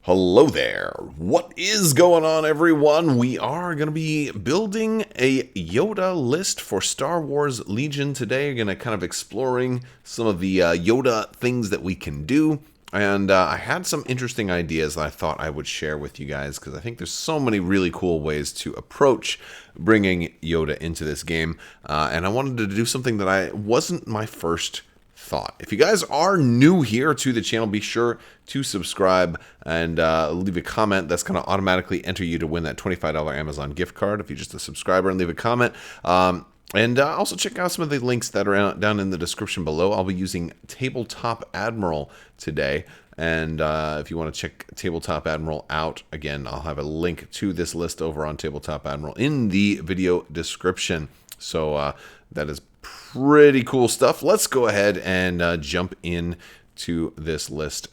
Hello there. What is going on, everyone? We are going to be building a Yoda list for Star Wars Legion today. We're going to kind of exploring some of the Yoda things that we can do. And I had some interesting ideas that I thought I would share with you guys because I think there's so many really cool ways to approach bringing Yoda into this game. And I wanted to do something that wasn't my first thought. If you guys are new here to the channel, be sure to subscribe and leave a comment. That's going to automatically enter you to win that $25 Amazon gift card if you're just a subscriber and leave a comment. And also check out some of the links that are down in the description below. I'll be using Tabletop Admiral today. And if you want to check Tabletop Admiral out, again, I'll have a link to this list over on Tabletop Admiral in the video description. So that is pretty cool stuff. Let's go ahead and jump into this list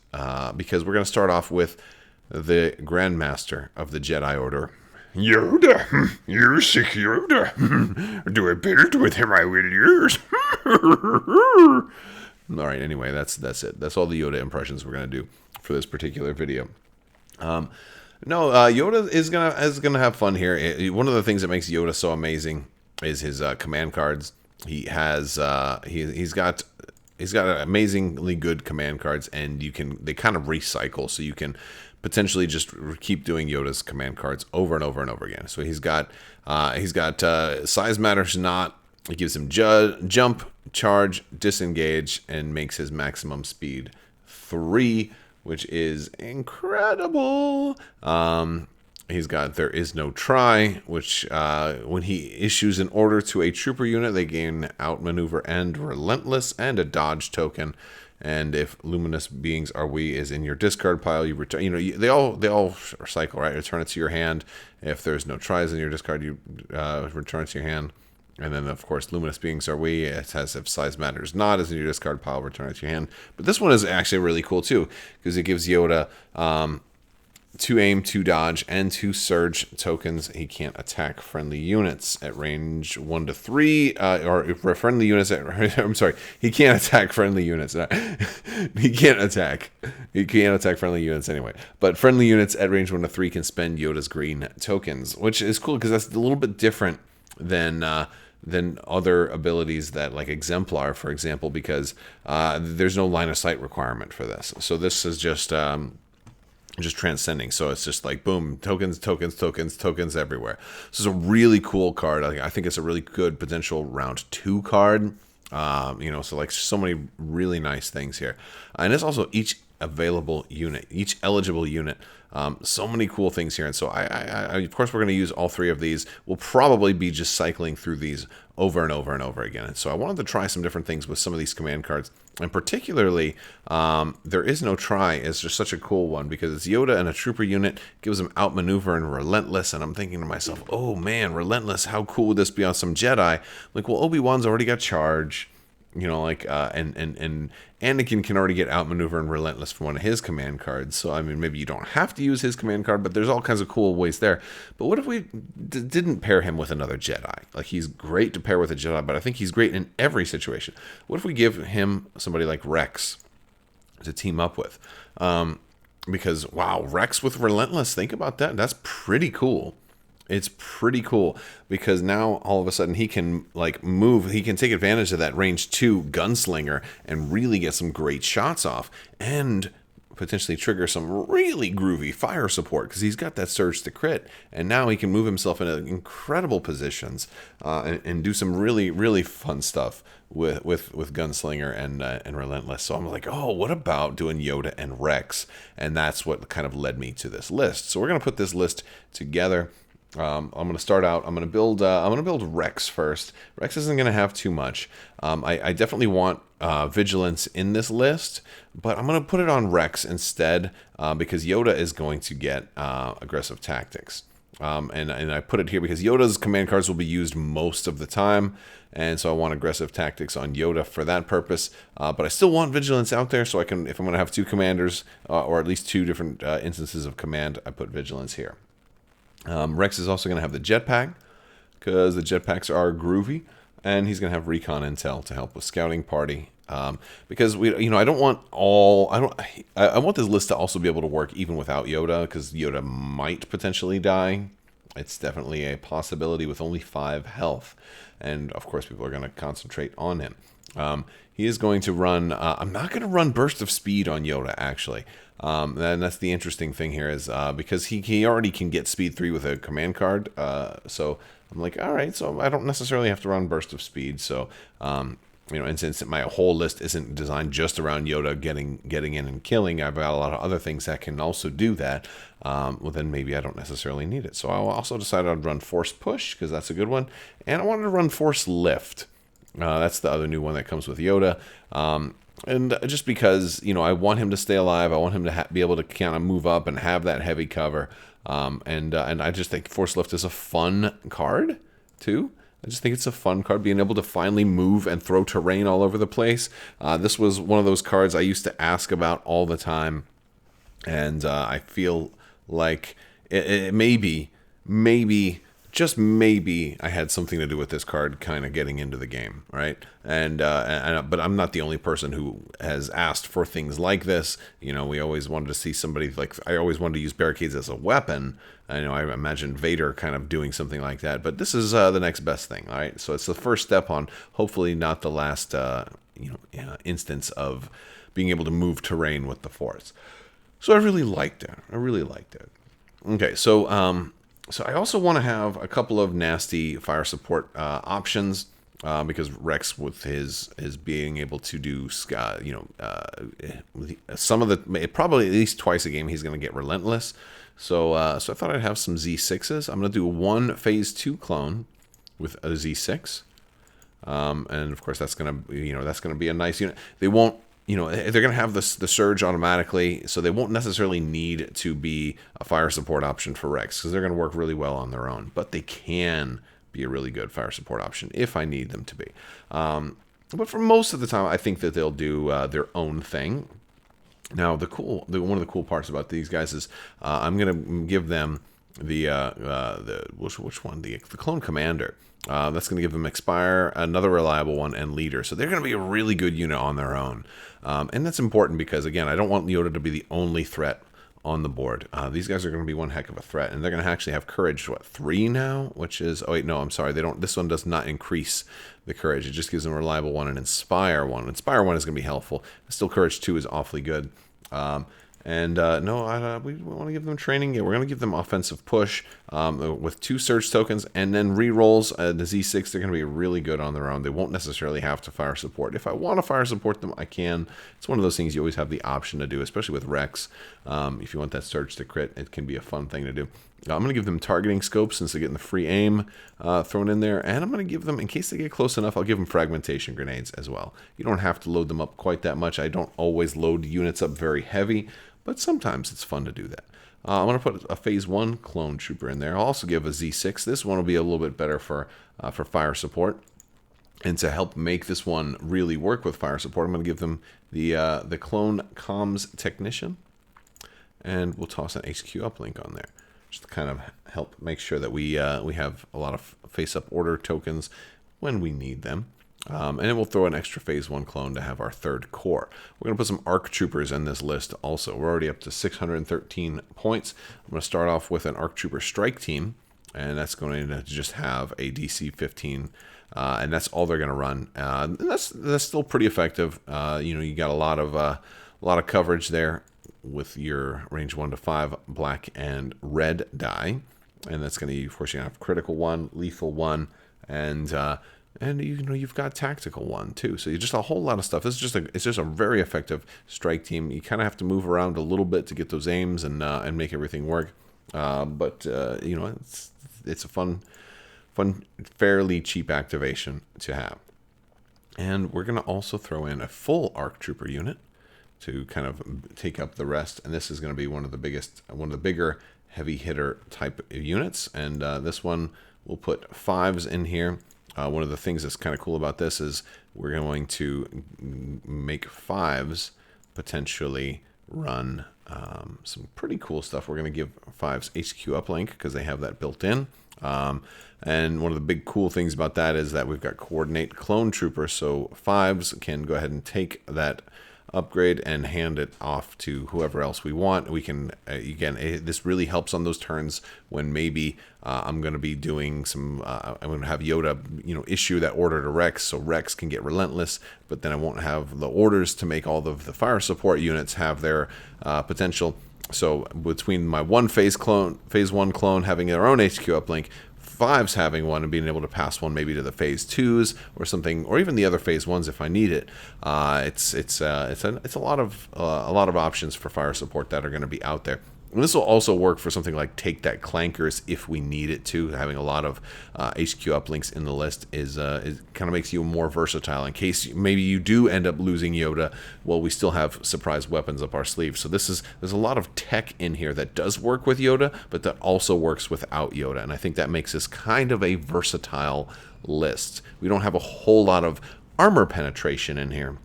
because we're going to start off with the Grandmaster of the Jedi Order. Yoda, you sick Yoda. Do I build with him I will use. All right, anyway, that's it. That's all the Yoda impressions we're going to do for this particular video. Yoda is gonna have fun here. One of the things that makes Yoda so amazing is his command cards. He has he's got amazingly good command cards, and they kind of recycle, so you can potentially just keep doing Yoda's command cards over and over and over again. So he's got size matters not. It gives him jump, charge, disengage, and makes his maximum speed 3, which is incredible. He's got There Is No Try, which when he issues an order to a trooper unit, they gain Outmaneuver and Relentless and a dodge token. And if Luminous Beings Are We is in your discard pile, you return. They all cycle, right? Return it to your hand. If there's no tries in your discard, you return it to your hand. And then, of course, Luminous Beings Are We. It has If Size Matters Not is in your discard pile, return it to your hand. But this one is actually really cool, too, because it gives Yoda 2 aim, 2 dodge, and 2 surge tokens. He can't attack friendly units at range 1 to 3, or if friendly units at, I'm sorry, he can't attack friendly units. He can't attack friendly units anyway. But friendly units at range 1 to 3 can spend Yoda's green tokens, which is cool because that's a little bit different than other abilities that, like Exemplar, for example, because there's no line of sight requirement for this. So this is just transcending. So it's just like boom, tokens everywhere. So it's a really cool card. I think it's a really good potential round 2 card. So like so many really nice things here. And it's also each eligible unit. So many cool things here. And so I of course we're going to use all 3 of these. We'll probably be just cycling through these over and over and over again. And so I wanted to try some different things with some of these command cards. And particularly, There Is No Try is just such a cool one because it's Yoda and a trooper unit, gives him Outmaneuver and Relentless. And I'm thinking to myself, oh man, Relentless, how cool would this be on some Jedi? Like, well, Obi-Wan's already got Charge. And Anakin can already get Outmaneuver and Relentless from one of his command cards. So, I mean, maybe you don't have to use his command card, but there's all kinds of cool ways there. But what if we didn't pair him with another Jedi? Like, he's great to pair with a Jedi, but I think he's great in every situation. What if we give him somebody like Rex to team up with? Because, wow, Rex with Relentless, think about that. That's pretty cool. It's pretty cool because now all of a sudden he can move. He can take advantage of that range 2 gunslinger and really get some great shots off and potentially trigger some really groovy fire support because he's got that surge to crit. And now he can move himself into incredible positions and do some really, really fun stuff with Gunslinger and Relentless. So I'm like, oh, what about doing Yoda and Rex? And that's what kind of led me to this list. So we're going to put this list together. I'm going to start out. I'm going to build Rex first. Rex isn't going to have too much. I definitely want Vigilance in this list, but I'm going to put it on Rex instead because Yoda is going to get Aggressive Tactics. And I put it here because Yoda's command cards will be used most of the time, and so I want Aggressive Tactics on Yoda for that purpose. But I still want Vigilance out there, so I can, if I'm going to have 2 commanders or at least 2 different instances of command, I put Vigilance here. Rex is also going to have the jetpack because the jetpacks are groovy, and he's going to have recon intel to help with scouting party because I don't want all. I want this list to also be able to work even without Yoda, because Yoda might potentially die. It's definitely a possibility with only 5 health, and of course people are going to concentrate on him. He is going to run. I'm not going to run Burst of Speed on Yoda, actually. And that's the interesting thing here is because he already can get Speed 3 with a command card. So I'm like, all right, so I don't necessarily have to run Burst of Speed. So, and since my whole list isn't designed just around Yoda getting in and killing, I've got a lot of other things that can also do that. Well, then maybe I don't necessarily need it. So I also decided I'd run Force Push, because that's a good one. And I wanted to run Force Lift. That's the other new one that comes with Yoda. And just because, I want him to stay alive, I want him to be able to kind of move up and have that heavy cover. And I just think Force Lift is a fun card, too. I just think it's a fun card, being able to finally move and throw terrain all over the place. This was one of those cards I used to ask about all the time. And I feel like it maybe, just maybe I had something to do with this card kind of getting into the game, right? But I'm not the only person who has asked for things like this. We always wanted to see somebody, like, I always wanted to use barricades as a weapon. I imagined Vader kind of doing something like that, but this is the next best thing, all right? So it's the first step on hopefully not the last instance of being able to move terrain with the Force. So I really liked it. Okay, so so I also want to have a couple of nasty fire support options, because Rex, with his being able to do some of the, probably at least twice a game, he's going to get relentless. So I thought I'd have some Z6s. I'm going to do one phase 2 clone with a Z6, and of course that's going to be a nice unit. They won't. They're going to have the surge automatically, so they won't necessarily need to be a fire support option for Rex, because they're going to work really well on their own. But they can be a really good fire support option if I need them to be. But for most of the time, I think that they'll do their own thing. Now, one of the cool parts about these guys is I'm going to give them which one? The Clone Commander. That's going to give them Expire, another reliable one, and Leader. So they're going to be a really good unit on their own. And that's important because, again, I don't want Yoda to be the only threat on the board. These guys are going to be one heck of a threat. And they're going to actually have Courage, 3 now? Which is, oh wait, no, I'm sorry. This one does not increase the Courage. It just gives them a Reliable 1 and Inspire 1. Inspire 1 is going to be helpful. Still, Courage 2 is awfully good. We want to give them training. Yeah, we're going to give them offensive push with 2 surge tokens, and then rerolls. The Z6, they're going to be really good on their own. They won't necessarily have to fire support. If I want to fire support them, I can. It's one of those things you always have the option to do, especially with Rex. If you want that surge to crit, it can be a fun thing to do. I'm going to give them targeting scope since they're getting the free aim thrown in there. And I'm going to give them, in case they get close enough, I'll give them fragmentation grenades as well. You don't have to load them up quite that much. I don't always load units up very heavy, but sometimes it's fun to do that. I'm going to put a phase 1 clone trooper in there. I'll also give a Z6. This one will be a little bit better for fire support. And to help make this one really work with fire support, I'm going to give them the clone comms technician. And we'll toss an HQ uplink on there, just to kind of help make sure that we have a lot of face-up order tokens when we need them. And then we'll throw an extra phase 1 clone to have our 3rd core. We're going to put some ARC troopers in this list also. We're already up to 613 points. I'm going to start off with an ARC trooper strike team, and that's going to just have a DC 15, and that's all they're going to run. And that's still pretty effective. You got a lot of coverage there with your range 1 to 5 black and red die, and that's going to force you to have critical 1, lethal 1, and you've got tactical 1 too. So you just a whole lot of stuff. It's just a very effective strike team. You kind of have to move around a little bit to get those aims and make everything work. But it's a fun, fairly cheap activation to have. And we're going to also throw in a full ARC trooper unit to kind of take up the rest. And this is going to be one of the bigger heavy hitter type of units. And this one, we'll put 5s in here. One of the things that's kind of cool about this is we're going to make 5s potentially run some pretty cool stuff. We're going to give 5's HQ uplink because they have that built in. And one of the big cool things about that is that we've got coordinate clone trooper, so 5's can go ahead and take that upgrade and hand it off to whoever else we want. We can, again, this really helps on those turns when maybe I'm going to be doing some, I'm going to have Yoda, issue that order to Rex, so Rex can get relentless, but then I won't have the orders to make all of the fire support units have their potential. So between my phase 1 clone having their own HQ uplink, 5's having one and being able to pass one maybe to the phase 2s or something, or even the other phase 1s if I need it. It's a lot of options for fire support that are going to be out there. And this will also work for something like Take That Clankers if we need it to. Having a lot of HQ uplinks in the list is kind of makes you more versatile in case maybe you do end up losing Yoda. Well, we still have surprise weapons up our sleeve. So there's a lot of tech in here that does work with Yoda, but that also works without Yoda. And I think that makes this kind of a versatile list. We don't have a whole lot of armor penetration in here,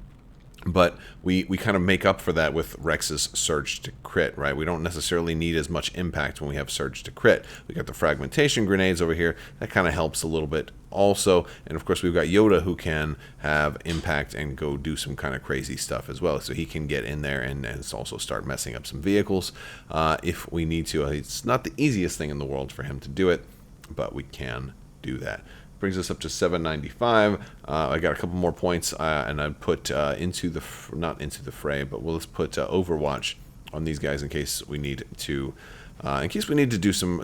but we kind of make up for that with Rex's Surge to Crit, right? We don't necessarily need as much impact when we have Surge to Crit. We got the fragmentation grenades over here. That kind of helps a little bit also. And of course, we've got Yoda who can have impact and go do some kind of crazy stuff as well. So he can get in there and also start messing up some vehicles if we need to. It's not the easiest thing in the world for him to do it, but we can do that. Brings us up to 795. I got a couple more points, and I'd put not into the fray, but let's put Overwatch on these guys in case we need to do some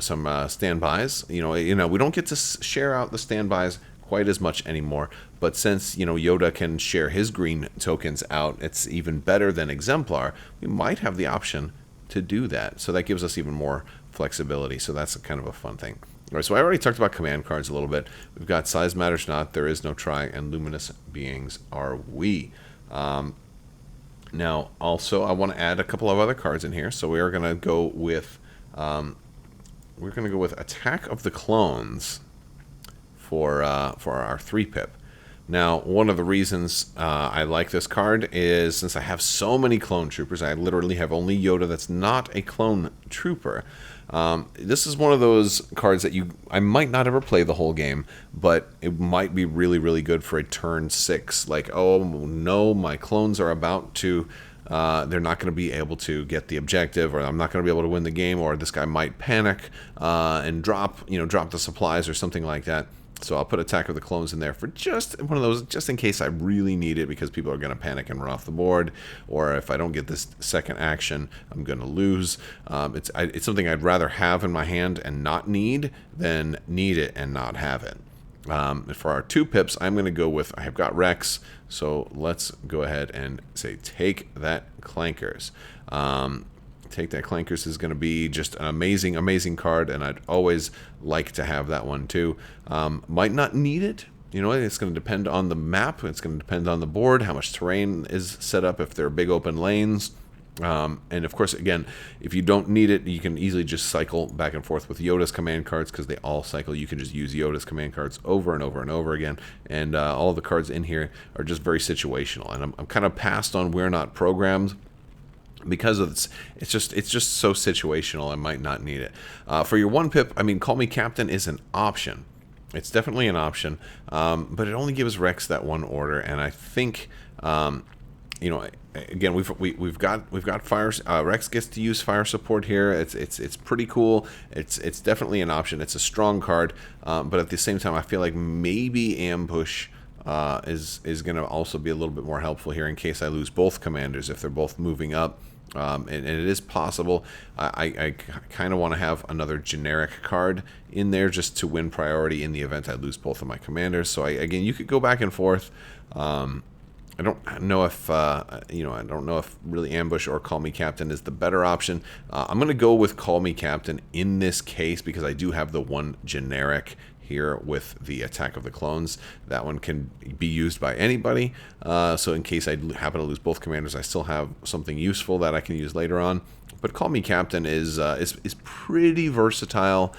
standbys. We don't get to share out the standbys quite as much anymore, but since Yoda can share his green tokens out, it's even better than Exemplar. We might have the option to do that, so that gives us even more flexibility. So that's kind of a fun thing. All right, so I already talked about command cards a little bit. We've got Size Matters Not, There Is No Try, and Luminous Beings Are We. Now, also, I want to add a couple of other cards in here. So we are going to go with Attack of the Clones for our 3-pip. Now, one of the reasons I like this card is since I have so many clone troopers, I literally have only Yoda that's not a clone trooper. This is one of those cards that I might not ever play the whole game, but it might be really, really good for a turn 6. Like, oh no, my clones are about to, they're not going to be able to get the objective, or I'm not going to be able to win the game, or this guy might panic and drop the supplies or something like that. So I'll put Attack of the Clones in there for just one of those, just in case I really need it, because people are going to panic and run off the board, or if I don't get this second action, I'm going to lose. It's something I'd rather have in my hand and not need than need it and not have it. For our 2-pips, I'm going to go with, I have got Rex, so let's go ahead and say Take That Clankers. Take That Clankers is going to be just an amazing, amazing card, and I'd always like to have that one too. Might not need it. It's going to depend on the map. It's going to depend on the board, how much terrain is set up, if there are big open lanes. And of course, again, if you don't need it, you can easily just cycle back and forth with Yoda's command cards because they all cycle. You can just use Yoda's command cards over and over and over again. And all of the cards in here are just very situational. And I'm kind of passed on We're Not Programmed, because it's just so situational. I might not need it. For your 1-pip, Call Me Captain is an option. It's definitely an option, but it only gives Rex that one order, and I think again we've got fire. Rex gets to use fire support here. It's pretty cool. It's definitely an option. It's a strong card, but at the same time, I feel like maybe Ambush is going to also be a little bit more helpful here in case I lose both commanders if they're both moving up. And it is possible. I kind of want to have another generic card in there just to win priority in the event I lose both of my commanders. So again, you could go back and forth. I don't know if really Ambush or Call Me Captain is the better option. I'm going to go with Call Me Captain in this case because I do have the one generic here with the Attack of the Clones. That one can be used by anybody, so in case I happen to lose both commanders, I still have something useful that I can use later on. But Call Me Captain is pretty versatile.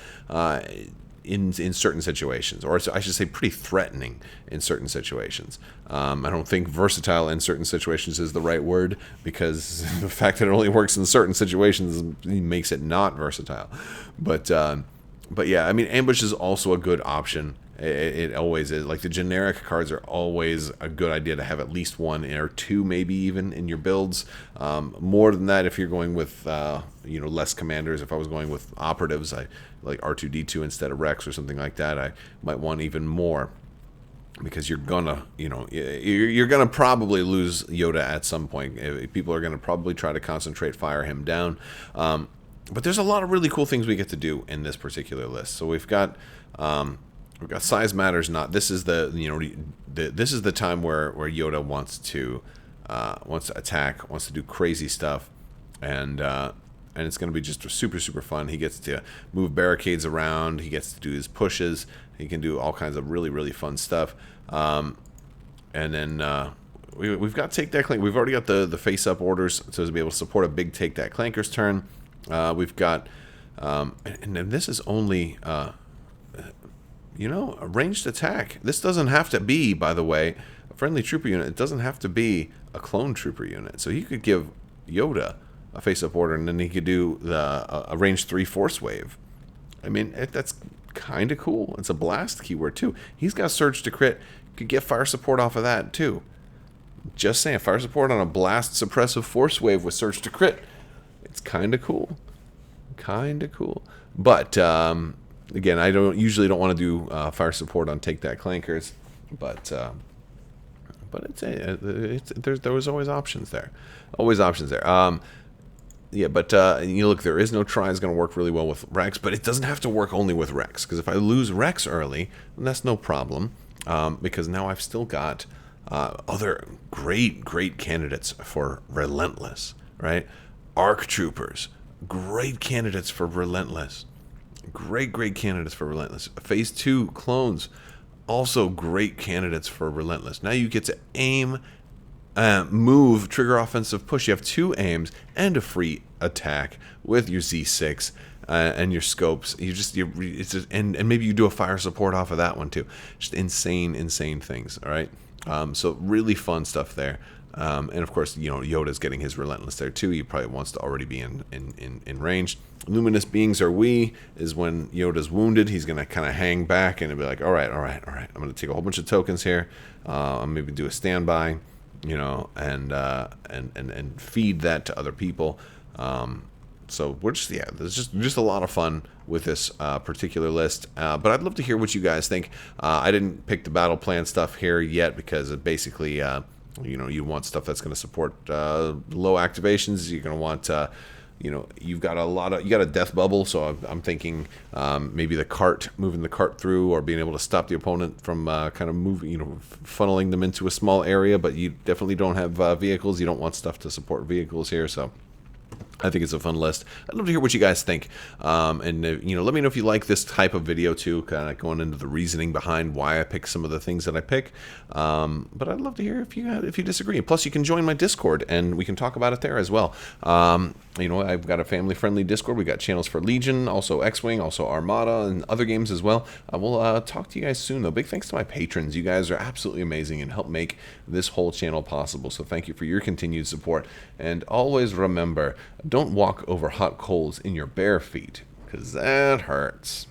in certain situations, or I should say pretty threatening in certain situations. I don't think versatile in certain situations is the right word, because the fact that it only works in certain situations makes it not versatile. But yeah, I mean, ambush is also a good option. It always is. Like, the generic cards are always a good idea to have at least one or two, maybe even in your builds. More than that, if you're going with less commanders. If I was going with operatives, I like R2D2 instead of Rex or something like that. I might want even more, because you're gonna probably lose Yoda at some point. People are gonna probably try to concentrate fire him down. But there's a lot of really cool things we get to do in this particular list. So we've got size matters not. This is this is the time where Yoda wants to attack, wants to do crazy stuff, and it's going to be just super fun. He gets to move barricades around. He gets to do his pushes. He can do all kinds of really fun stuff. And then we've got take that clank. We've already got the face up orders, so to be able to support a big take that clanker's turn. We've got and this is only a ranged attack. This doesn't have to be, by the way, a friendly trooper unit. It doesn't have to be a clone trooper unit. So you could give Yoda a face-up order, and then he could do a range 3 force wave. I mean, that's kind of cool. It's a blast keyword, too. He's got surge to crit. You could get fire support off of that, too. Just saying, fire support on a blast suppressive force wave with surge to crit. It's kind of cool. Kind of cool. But, again, I usually don't want to do fire support on take that clankers, but there was always options there, yeah. But look, there is no try is going to work really well with Rex, but it doesn't have to work only with Rex, because if I lose Rex early, then that's no problem, because now I've still got other great candidates for Relentless, right? Arc Troopers, great candidates for Relentless. Great candidates for Relentless. Phase 2 clones, also great candidates for Relentless. Now you get to aim, move, trigger offensive push. You have 2 aims and a free attack with your Z6 and your scopes. And maybe you do a fire support off of that one too. Just insane things. All right. So really fun stuff there. And of course, Yoda's getting his Relentless there too. He probably wants to already be in range. Luminous Beings Are We is when Yoda's wounded. He's going to kind of hang back and be like, all right. I'm going to take a whole bunch of tokens here. I'll maybe do a standby, and feed that to other people. So there's just a lot of fun with this particular list. But I'd love to hear what you guys think. I didn't pick the battle plan stuff here yet, because it basically, you want stuff that's going to support low activations. You're going to want, you've got you got a death bubble. So I'm thinking maybe moving the cart through, or being able to stop the opponent from kind of moving, funneling them into a small area. But you definitely don't have vehicles. You don't want stuff to support vehicles here. So I think it's a fun list. I'd love to hear what you guys think. And let me know if you like this type of video too, kind of going into the reasoning behind why I pick some of the things that I pick. But I'd love to hear if you disagree. Plus, you can join my Discord, and we can talk about it there as well. I've got a family-friendly Discord. We got channels for Legion, also X-Wing, also Armada, and other games as well. I will talk to you guys soon, though. Big thanks to my patrons. You guys are absolutely amazing and help make this whole channel possible. So thank you for your continued support. And always remember, don't walk over hot coals in your bare feet, because that hurts.